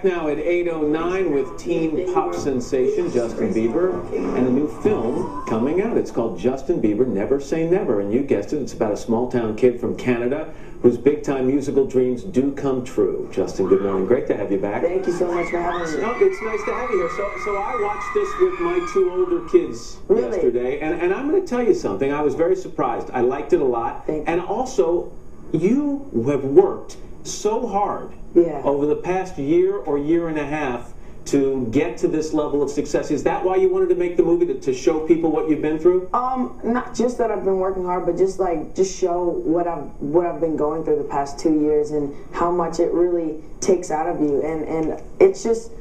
back now at 8:09 with teen pop sensation Justin Bieber and a new film coming out. It's called Justin Bieber Never Say Never, and you guessed it, it's about a small-town kid from Canada whose big-time musical dreams do come true. Justin, good morning. Great to have you back. Thank you so much for having me. Oh, it's nice to have you here. So I watched this with my two older kids yesterday, and I'm going to tell you something. I was very surprised. I liked it a lot. And also, you have worked so hard over the past year or year and a half to get to this level of success. Is that why you wanted to make the movie, to show people what you've been through? Not just that I've been working hard, but just show what I've been going through the past 2 years and how much it really takes out of you. And it's just,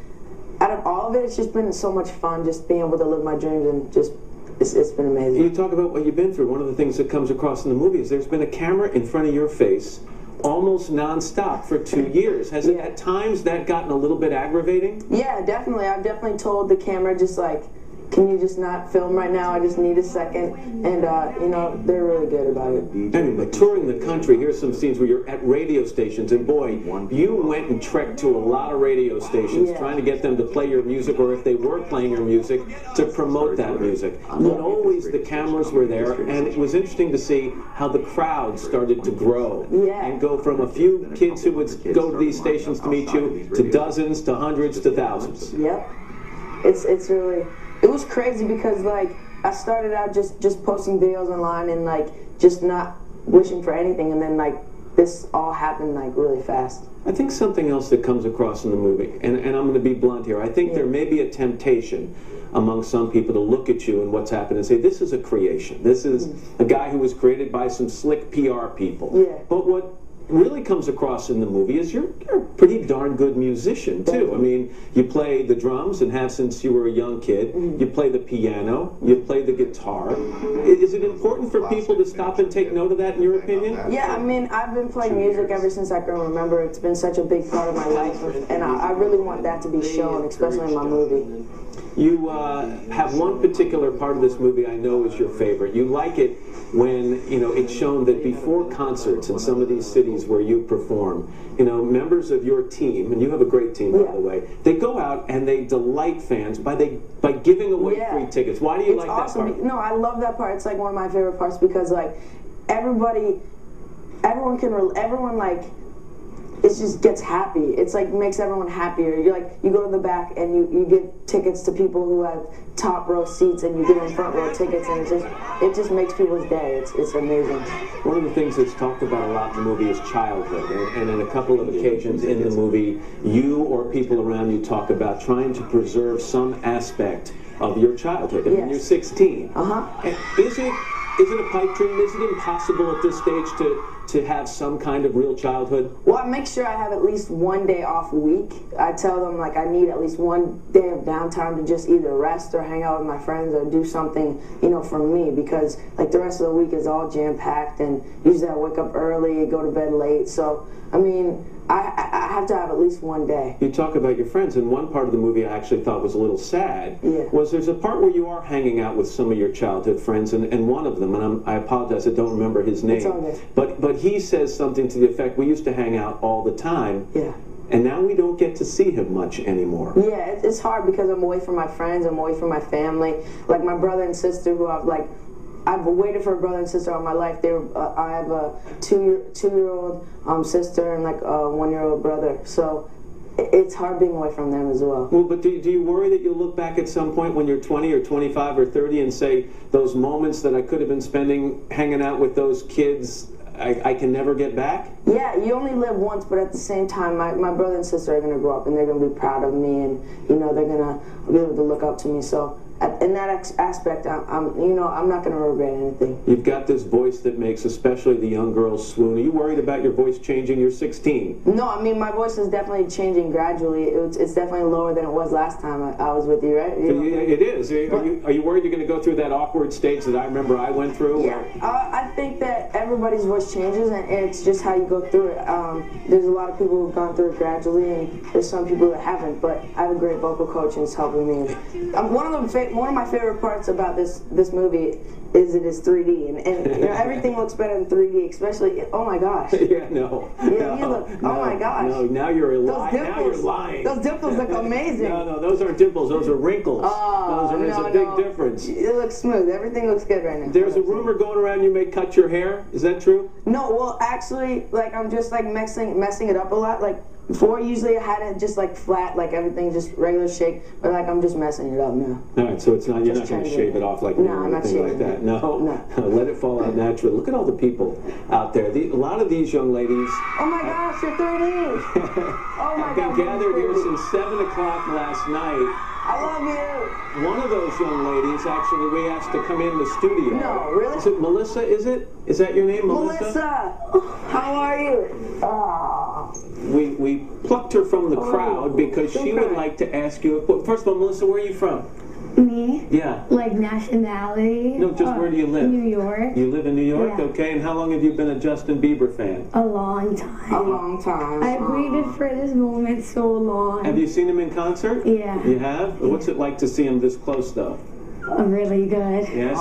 out of all of it, it's just been so much fun just being able to live my dreams, and just it's been amazing. You talk about what you've been through. One of the things that comes across in the movie is there's been a camera in front of your face almost non-stop for 2 years. Has it at times that gotten a little bit aggravating? Yeah, definitely. I've definitely told the camera, just like, can you just not film right now? I just need a second. And, you know, they're really good about it. Anyway, touring the country, here's some scenes where you're at radio stations, and boy, you went and trekked to a lot of radio stations trying to get them to play your music, or if they were playing your music, to promote that music. But always the cameras were there, and it was interesting to see how the crowd started to grow and go from a few kids who would go to these stations to meet you to dozens, to hundreds, to thousands. Yep. It's really... It was crazy because, like, I started out just posting videos online and, like, just not wishing for anything, and then, like, this all happened, like, really fast. I think something else that comes across in the movie, and I'm going to be blunt here, I think there may be a temptation among some people to look at you and what's happened and say, this is a creation. This is a guy who was created by some slick PR people. But what really comes across in the movie is you're a pretty darn good musician too. I mean, you play the drums and have since you were a young kid. You play the piano, you play the guitar. Is it important for people to stop and take note of that, in your opinion? Yeah, I mean, I've been playing music ever since I can remember. It's been such a big part of my life, and I really want that to be shown, especially in my movie. You have one particular part of this movie I know is your favorite. You like it when, you know, it's shown that before concerts in some of these cities where you perform, you know, members of your team, and you have a great team, by the way, they go out and they delight fans by giving away free tickets. Why do you like that part? No, I love that part. It's like one of my favorite parts because, like, everyone like, it just gets happy. It's like makes everyone happier. You go to the back and you give tickets to people who have top row seats, and you give them front row tickets, and it just makes people's day. It's amazing. One of the things that's talked about a lot in the movie is childhood, and on a couple of occasions in the movie, you or people around you talk about trying to preserve some aspect of your childhood. And when you're 16, is it a pipe dream? Is it impossible at this stage to have some kind of real childhood? Well, I make sure I have at least one day off a week. I tell them, like, I need at least one day of downtime to just either rest or hang out with my friends or do something, you know, for me, because, like, the rest of the week is all jam-packed, and usually I wake up early, go to bed late. So, I mean, I have to have at least one day. You talk about your friends, and one part of the movie I actually thought was a little sad. Was there's a part where you are hanging out with some of your childhood friends, and one of them, and I apologize, I don't remember his name, but he says something to the effect, we used to hang out all the time, and now we don't get to see him much anymore. Yeah, it's hard because I'm away from my friends, I'm away from my family, like my brother and sister who I've waited for a brother and sister all my life. I have a two-year-old sister and, like, a one-year-old brother. So it's hard being away from them as well. Well, but do you worry that you'll look back at some point when you're 20 or 25 or 30 and say, those moments that I could have been spending hanging out with those kids, I can never get back? Yeah, you only live once, but at the same time, my brother and sister are going to grow up, and they're going to be proud of me, and, you know, they're going to be able to look up to me. So in that aspect, I'm not going to regret anything. You've got this voice that makes especially the young girls swoon. Are you worried about your voice changing? You're 16. No, I mean, my voice is definitely changing gradually. It's definitely lower than it was last time I was with you, right? It is. Are you worried you're going to go through that awkward stage that I remember I went through? Yeah, I think that everybody's voice changes, and it's just how you go through it. There's a lot of people who've gone through it gradually, and there's some people that haven't, but I have a great vocal coach, and it's helping me. One of my favorite parts about this movie is it is 3D, and you know, everything looks better in 3D, especially, oh my gosh. Yeah, no. Yeah, you look, oh my gosh. No, now you're lying. Those dimples, now you're lying. Those dimples look amazing. No, those aren't dimples, those are wrinkles. Oh, There's a big difference. It looks smooth. Everything looks good right now. There's a rumor going around you may cut your hair. Is that true? No, well, actually, like, I'm just, like, messing it up a lot. Like, before, usually I had it just, like, flat, like, everything just regular shape, but, like, I'm just messing it up now. All right, so it's not, you're not going to shave it off like me or anything like that. No? Let it fall out naturally. Look at all the people out there. A lot of these young ladies... Oh, my gosh, you're 3D! Oh, my have God. been gathered here since 7 o'clock last night. I love you. One of those young ladies, actually, we asked to come in the studio. No, really? Is it Melissa, is it? Is that your name, Melissa? Melissa! How are you? Oh. We plucked her from the crowd because she would like to ask you... First of all, Melissa, where are you from? Me? Yeah. Like nationality? No, just where do you live? New York. You live in New York? Yeah. Okay, and how long have you been a Justin Bieber fan? A long time. A long time. I've waited for this moment so long. Have you seen him in concert? Yeah. You have? What's it like to see him this close, though? Really good. Yes?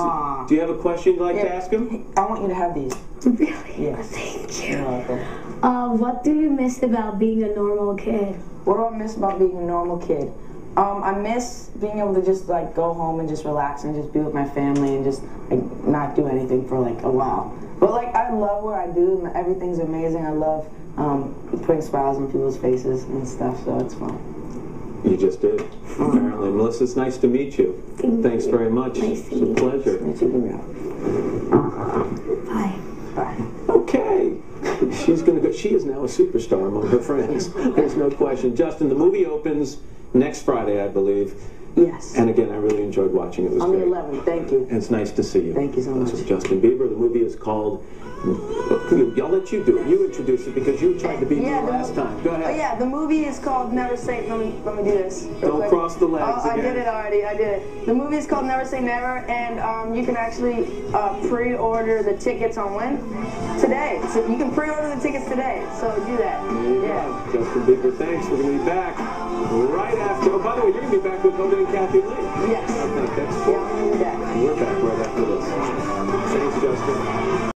Do you have a question you'd like to ask him? I want you to have these. Really? Yes. Thank you. You're welcome. What do you miss about being a normal kid? What do I miss about being a normal kid? I miss being able to just like go home and just relax and just be with my family and just like not do anything for like a while. But like I love what I do and everything's amazing. I love putting smiles on people's faces and stuff, so it's fun. You just did, apparently. Melissa, it's nice to meet you. Thanks very much. Nice to it's a meet pleasure. Bye. Bye. Okay. She's going to go. She is now a superstar among her friends. There's no question. Justin, the movie opens next Friday, I believe. Yes. And again, I really enjoyed watching it. It was On the great. 11th, thank you. And it's nice to see you. Thank you so much. That's Justin Bieber. The movie is called... I'll let you do it. You introduce it because you tried to beat me last time. Go ahead. Oh yeah, the movie is called Never Say... Let me do this real Don't quick. cross the legs I again. did it already. I did it. The movie is called Never Say Never, and you can actually pre-order the tickets on when? Today. So you can pre-order the tickets today. So do that. Yeah. Justin Bieber, thanks. We're going to be back right after... Oh, by the way, you're going to be back with Hogan and Kathy Lee. Yes. I think that's... Yeah, I'm going to be back. We're back right after this. Thanks, Justin.